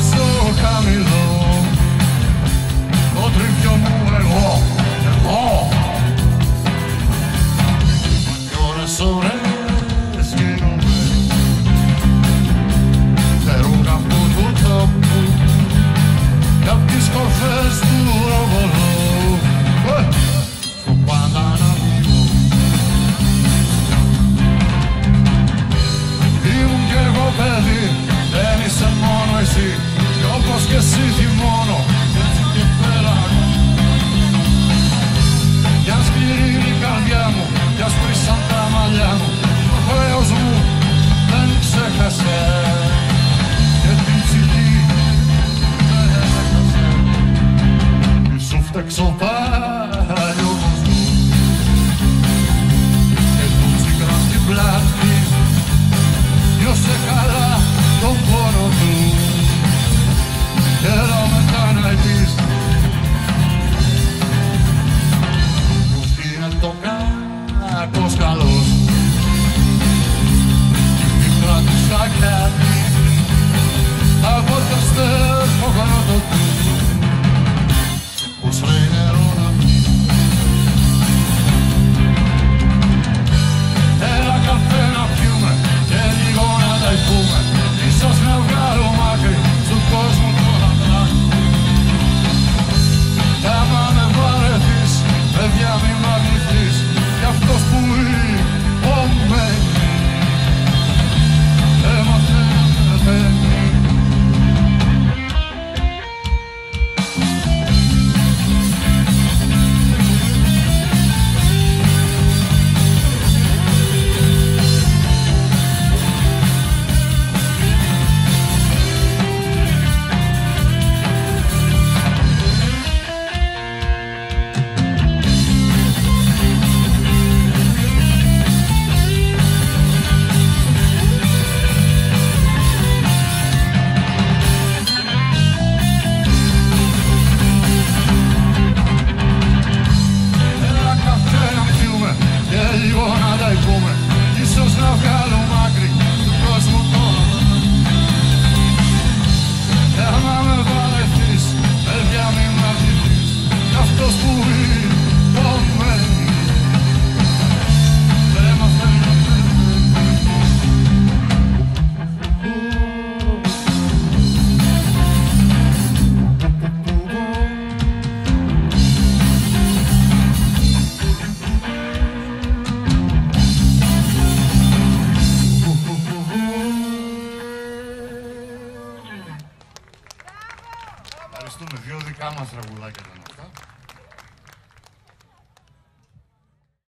στο χαμηλό, το τρίπιο μου εγώ. Κι ώρες γίνομαι, φέρουν από του τόπου κι απ' τις κορφές του ροβολό στο πάντα να βγω. Ήμουν κι εγώ παιδί, δεν είσαι μόνο εσύ, κι όπως κι εσύ θυμώνω, κι έτσι και πέρα. Κι αν σκληρή είναι η καρδιά μου, κι ας πρίσαν τα μαλλιά μου, το χρέος μου δεν ξέχασε και την ψυχή δεν έχασε. Μη σου φταίξω παλιός μου και του τσιγρά στην πλάτη, νιώσε καλά τον πόνο του. Έλα μετά να πεις πως είναι το κακός καλός, η πίκρα του σακιάτη από το στέρφογονότο του, πως λέει νερό να πει. Έλα καφέ να πιούμε και λίγο να τα υπούμε, ίσως να βγάλω μάκρυ στον κόσμο τώρα τράκ. Κι άμα με βαρεθείς, παιδιά μη μ' αρνηθείς, κι αυτός που υπομένει έμαθε να πεθαίνει. Ίσως να βγάλω μάκρυ του κόσμου τώρα. Κι άμα με βαρεθείς, παιδιά μη μ' αρνηθείς, κι αυτός που υπομένει δεν μαθαίνει να ευχαριστούμε, δύο δικά μας τραγουδάκια.